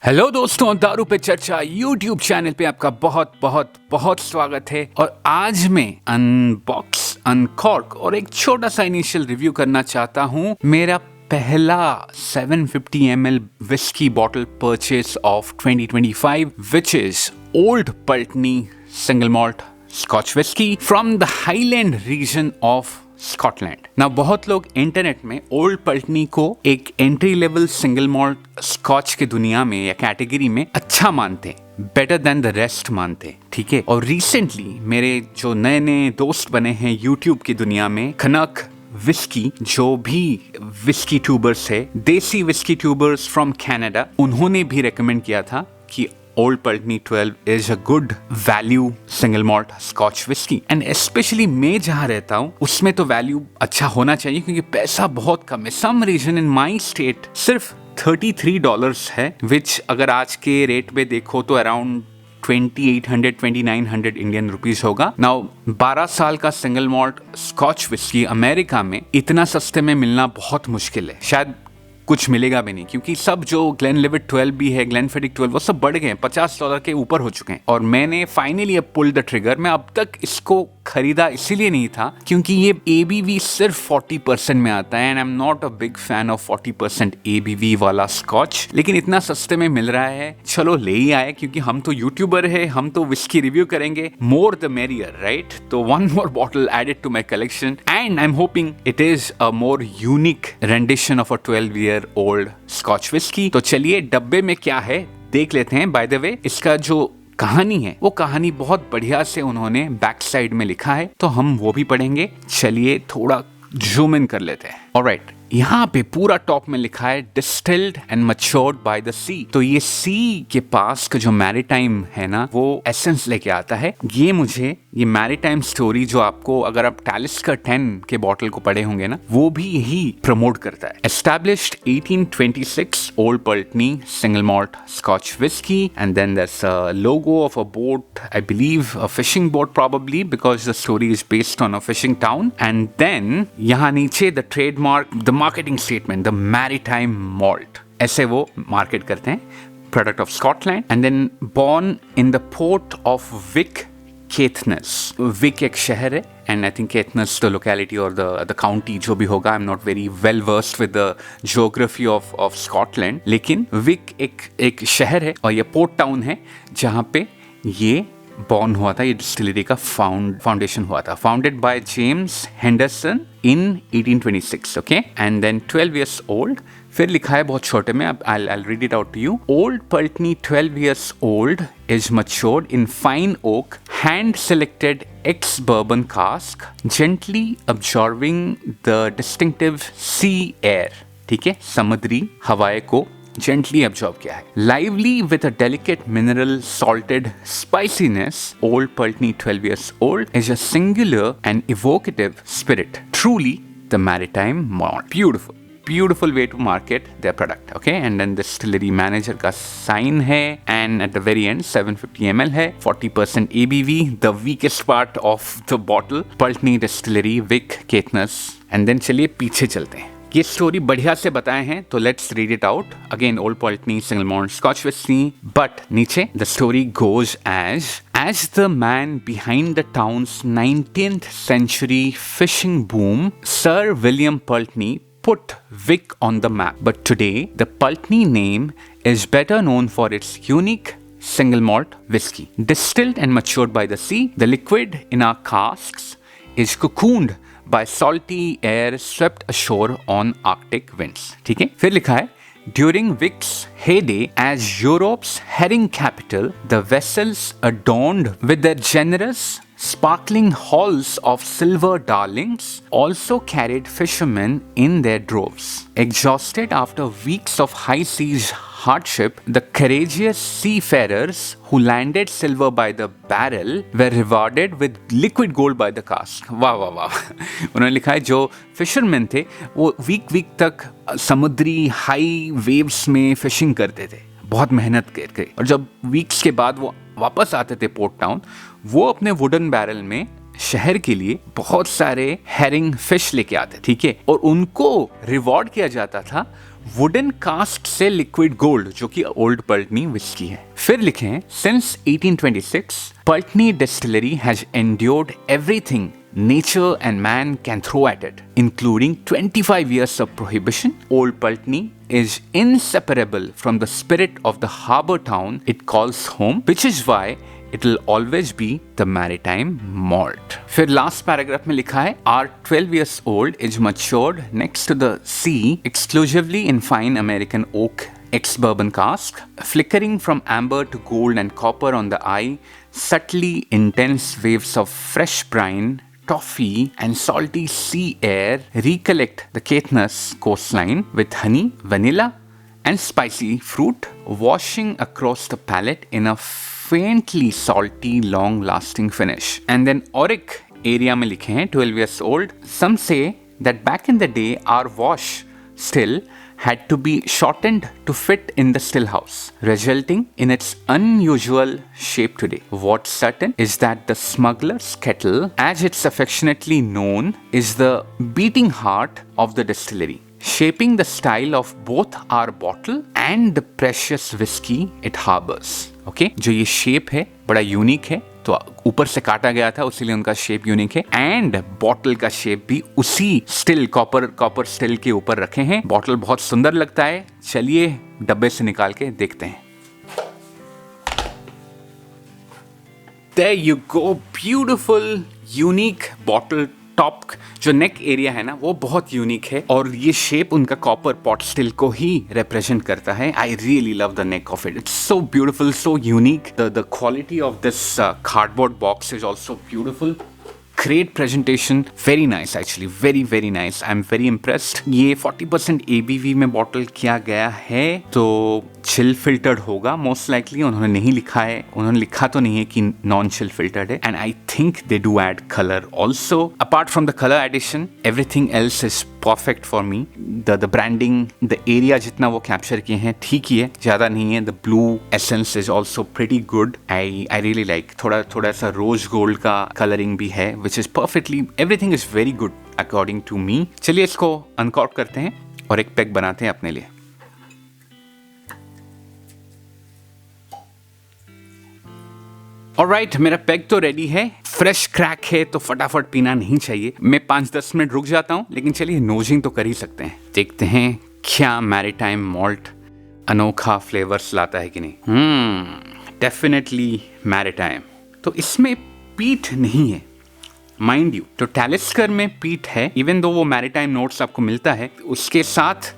Hello दोस्तों, दारू पे चर्चा यूट्यूब चैनल पे आपका बहुत बहुत बहुत स्वागत है। और आज मैं अनबॉक्स, अनकॉर्क और एक छोटा सा इनिशियल रिव्यू करना चाहता हूँ मेरा पहला 750 ml whisky bottle purchase of 2025 which is old Pulteney single malt scotch whisky from the Highland region of Scotland. ना बहुत लोग इंटरनेट में ओल्ड पल्टनी को एक entry level single malt Scotch के दुनिया में या कैटेगरी में अच्छा मानते, बेटर देन द रेस्ट मानते, ठीक है। और रिसेंटली मेरे जो नए नए दोस्त बने हैं यूट्यूब की दुनिया में, खनक विस्की, जो भी विस्की ट्यूबर्स है, देसी विस्की ट्यूबर्स फ्रॉम कनाडा, उन्होंने भी रेकमेंड किया था कि old पल्टनी 12 is a good value single malt Scotch whiskey and especially मैं जहाँ रहता हूँ उसमें तो वैल्यू अच्छा होना चाहिए क्योंकि पैसा बहुत कम है। some region in my state सिर्फ $33 है, which अगर आज के रेट में देखो तो अराउंड 2800-2900 इंडियन रुपीस होगा। नाउ 12 साल का single malt scotch whisky America में इतना सस्ते में मिलना बहुत मुश्किल है, शायद कुछ मिलेगा भी नहीं, क्योंकि सब जो ग्लेनलिवेट 12 भी है, ग्लेनफिडिक 12, वो सब बढ़ गए हैं, $50 के ऊपर हो चुके हैं। और मैंने फाइनली अब पुल द ट्रिगर। मैं अब तक इसको खरीदा इसीलिए नहीं था क्योंकि ये ABV सिर्फ 40% में आता है and I am not a big fan of 40% ABV वाला स्कॉच, लेकिन इतना सस्ते में मिल रहा है, चलो ले ही आए, क्योंकि हम तो यूट्यूबर है, हम तो विस्की रिव्यू करेंगे, मोर द मेरियर, राइट। तो one more bottle added to my collection and I am hoping it is a more unique rendition of a 12-year old scotch whisky. तो चलिए डब्बे में क्या है देख लेते हैं। बाय द वे, इसका जो कहानी है वो कहानी बहुत बढ़िया से उन्होंने बैक साइड में लिखा है, तो हम वो भी पढ़ेंगे। चलिए थोड़ा जूम इन कर लेते हैं। ऑलराइट, यहाँ पे पूरा टॉप में लिखा है distilled and matured by the sea. तो ये सी के पास का जो मैरीटाइम है ना, वो एसेंस लेके आता है। ये मुझे ये मैरीटाइम स्टोरी जो आपको, अगर आप टैलिस्कर 10 के बॉटल को पढ़े होंगे ना, वो भी यही प्रमोट करता है। Established 1826 old Pulteney single malt scotch whisky and then there's a logo of a boat, I believe a fishing boat probably because the story is based on a fishing town, and then यहाँ नीचे the trademark, the marketing statement, the maritime malt, ऐसे वो market करते हैं, product of Scotland and then born in the port of Wick Caithness. Wick एक शहर है and I think Caithness the locality और द काउंटी जो भी होगा। I am not very well versed with the geography of Scotland, लेकिन Wick एक शहर है और ये पोर्ट टाउन है जहाँ पे ये बॉर्न हुआ था, ये डिस्टिलरी का फाउंडेशन हुआ था, founded by James Henderson in 1826, okay. And then 12 years old, फिर लिखा है बहुत छोटे में, अब I'll read it out to you. Old Pulteney 12 years old is matured in fine oak, hand selected ex-bourbon cask, gently absorbing the distinctive sea air, ठीक है, समुद्री हवाएं को gently absorb किया है। Lively with a delicate mineral salted spiciness, Old Pulteney 12 years old is a singular and evocative spirit, truly the maritime malt. Beautiful way to market their product, okay? And then distillery manager का sign है and at the very end 750 ml है, 40% ABV, the weakest part of the bottle, Pulteney Distillery, Vic, Caithness। and then चलिए पीछे चलते हैं। ये story बढ़िया से बताए हैं तो let's read it out. Again old Pulteney single malt scotch whisky, but नीचे the story goes as the man behind the town's 19th century fishing boom, Sir William Pulteney put Vic on the map. But today the Pulteney name is better known for its unique single malt whiskey. Distilled and matured by the sea, the liquid in our casks is cocooned by salty air swept ashore on Arctic winds. ठीक है, फिर लिखा है During Vic's heyday as Europe's herring capital, the vessels adorned with their generous, sparkling hulls of silver darlings also carried fishermen in their droves. Exhausted after weeks of high seas hardship, the courageous seafarers who landed silver by the barrel were rewarded with liquid gold by the cask. वाह वाह वाह। उन्होंने लिखा है जो fisherman थे वो week तक समुद्री हाई वेव्स में फिशिंग करते थे, बहुत मेहनत करके, और जब वीक्स के बाद वो वापस आते थे पोर्ट टाउन, वो अपने वुडन बैरल में शहर के लिए बहुत सारे हेरिंग फिश लेके आते, ठीक है, और उनको रिवॉर्ड किया जाता था वुडन कास्ट से लिक्विड गोल्ड, जो कि ओल्ड पल्टनी विस्की है। फिर लिखें since 1826 Pulteney distillery has endured everything nature and man can throw at it, including 25 years of prohibition. Old Pulteney is inseparable from the spirit of the harbor town it calls home, which is why it will always be the maritime malt. फिर last paragraph में लिखा है our 12 years old is matured next to the sea exclusively in fine American oak ex-bourbon cask, flickering from amber to gold and copper on the eye, subtly intense waves of fresh brine, toffee and salty sea air recollect the Caithness coastline with honey, vanilla and spicy fruit washing across the palate in a faintly salty long-lasting finish. And then Auric area में लिखे हैं 12 years old. Some say that back in the day our wash still had to be shortened to fit in the still house, resulting in its unusual shape today. What's certain is that the smuggler's kettle, as it's affectionately known, is the beating heart of the distillery, shaping the style of both our bottle and the precious whiskey it harbors. Okay? जो ये shape है बड़ा unique है, तो ऊपर से काटा गया था इसीलिए उनका शेप यूनिक है, एंड बॉटल का शेप भी उसी स्टिल कॉपर स्टिल के ऊपर रखे हैं। बॉटल बहुत सुंदर लगता है। चलिए डब्बे से निकाल के देखते हैं। There you go, beautiful, unique bottle top जो नेक एरिया है ना वो बहुत यूनिक है और ये शेप उनका कॉपर पॉट स्टिल को ही रिप्रेजेंट करता है। I really love the neck of it, it's so beautiful, so unique. The quality of this cardboard box is also beautiful. Great presentation, very nice actually, very very nice. I'm very impressed. ये 40% ABV में bottle किया गया है तो chill filtered होगा most likely. उन्होंने नहीं लिखा है, उन्होंने लिखा तो नहीं है कि नॉन चिल फिल्टर्ड है। And I think they do add colour also. Apart from the colour addition everything else is perfect for me. The branding, the area जितना वो कैप्चर किए हैं ठीक ही है, ज़्यादा नहीं है। The blue essence is also pretty good. I really like. थोड़ा सा रोज गोल्ड का कलरिंग भी है which is perfectly, everything is very good according to me. चलिए इसको अनकॉर्क करते हैं और एक पैक बनाते हैं अपने लिए। ऑलराइट, मेरा पैक तो रेडी है। फ्रेश क्रैक है तो फटाफट पीना नहीं चाहिए। मैं 5-10 मिनट रुक जाता हूं, लेकिन चलिए नोजिंग तो कर ही सकते हैं। देखते हैं क्या मैरीटाइम मॉल्ट अनोखा फ्लेवर्स लाता है कि नहीं। Definitely maritime. तो इसमें पीठ नहीं है माइंड यू, तो टैलिस्कर में पीठ है। इवन दो वो मैरीटाइम नोट्स आपको मिलता है, उसके साथ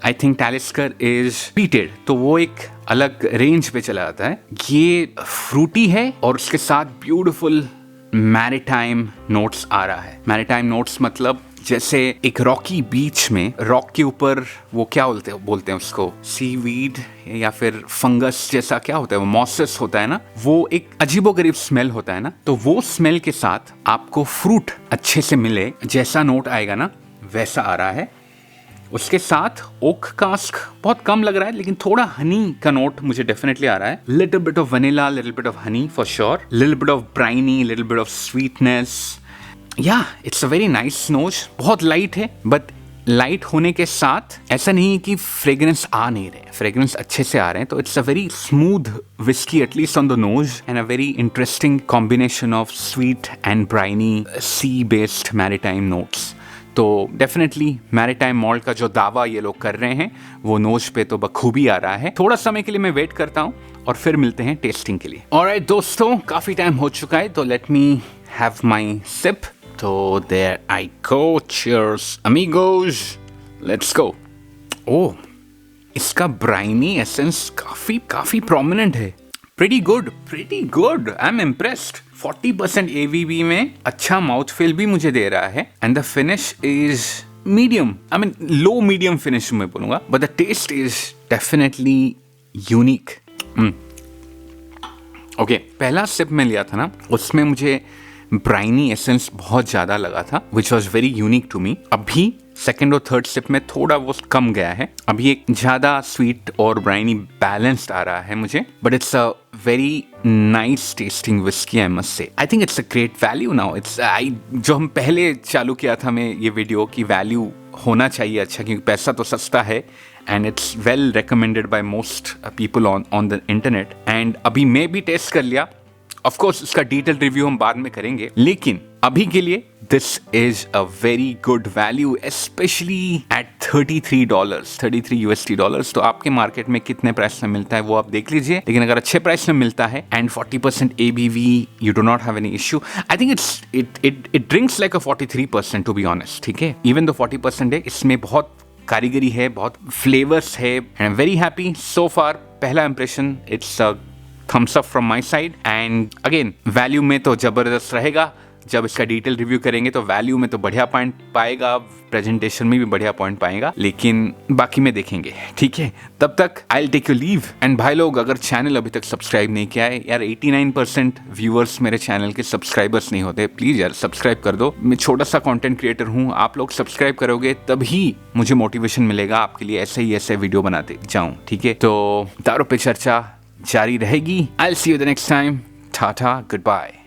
आई थिंक टैलिस्कर इज पीटेड, तो वो एक अलग रेंज पे चला जाता है। ये फ्रूटी है और उसके साथ ब्यूटीफुल मैरीटाइम नोट्स आ रहा है। मैरीटाइम नोट्स मतलब जैसे एक रॉकी बीच में रॉक के ऊपर वो क्या बोलते हैं उसको, सीवीड या फिर फंगस जैसा क्या होता है, वो मॉसेस होता है ना, वो एक अजीबोगरीब स्मेल होता है ना, तो वो स्मेल के साथ आपको फ्रूट अच्छे से मिले जैसा नोट आएगा ना वैसा आ रहा है। उसके साथ ओक कास्क बहुत कम लग रहा है, लेकिन थोड़ा हनी का नोट मुझे डेफिनेटली आ रहा है। Little bit of vanilla, little bit of honey for sure, little bit of briny, little bit of sweetness. Yeah it's a very nice nose. बहुत लाइट है, बट लाइट होने के साथ ऐसा नहीं है कि फ्रेग्रेंस आ नहीं रहे, फ्रेग्रेंस अच्छे से आ रहे हैं। तो it's a very smooth whisky at least on the nose, and a very interesting combination of sweet and briny sea based maritime notes. तो डेफिनेटली मैरीटाइम मॉल्ट का जो दावा ये लोग कर रहे हैं वो नोज पे तो बखूबी आ रहा है। थोड़ा समय के लिए मैं वेट करता हूँ और फिर मिलते हैं टेस्टिंग के लिए। ऑलराइट दोस्तों, काफी टाइम हो चुका है, तो let me have my sip. तो there I go, cheers amigos, let's go. Oh, इसका ब्राइनी एसेंस काफी प्रोमिनेंट है। Pretty good, I am impressed. 40% ABV में अच्छा माउथ फील भी मुझे दे रहा है, and the finish is medium, I mean low medium finish मैं बोलूंगा, but the taste is definitely unique. Okay, पहला सिप में लिया था ना, उसमें मुझे ब्राइनी एसेंस बहुत ज्यादा लगा था, which was very unique to me. अभी सेकेंड और थर्ड सिप में थोड़ा वो कम गया है। अभी एक ज्यादा स्वीट और ब्राइनी बैलेंस्ड आ रहा है मुझे, but it's a very nice testing whisky, I must say. I think it's a great value now. जो हम पहले चालू किया था मैं ये वीडियो की वैल्यू होना चाहिए अच्छा, क्योंकि पैसा तो सस्ता है and it's well recommended by most people on the internet. And अभी मैं भी टेस्ट कर लिया, ऑफ कोर्स इसका डिटेल रिव्यू हम बाद में करेंगे, लेकिन अभी के लिए this is a very good value, specially at $33 USD। तो आपके मार्केट में कितने प्राइस में मिलता है वो आप देख लीजिए, लेकिन अगर अच्छे प्राइस में मिलता है and 40% ABV, you do not have any issue. I think it drinks like a 43% to be honest, ठीक है। इवन दो 40% है, इसमें बहुत कारीगरी है, बहुत फ्लेवर्स है, and I am very happy so far. पहला impression, it's a thumbs up from my side. And again value में तो जबरदस्त रहेगा, जब इसका डिटेल रिव्यू करेंगे तो वैल्यू में तो बढ़िया पॉइंट पाएगा, प्रेजेंटेशन में भी बढ़िया पॉइंट पाएगा, लेकिन बाकी में देखेंगे, ठीक है। तब तक I will take you leave. And भाई लोग, अगर चैनल अभी तक सब्सक्राइब नहीं किया है यार, 89% व्यूअर्स मेरे चैनल के सब्सक्राइबर्स नहीं होते, प्लीज यार सब्सक्राइब कर दो। मैं छोटा सा कंटेंट क्रिएटर हूँ, आप लोग सब्सक्राइब करोगे तभी मुझे मोटिवेशन मिलेगा आपके लिए ऐसे वीडियो बनाते जाऊँ, ठीक है। तो दारू पे चर्चा जारी रहेगी। I will see you the next time. Tata, good bye.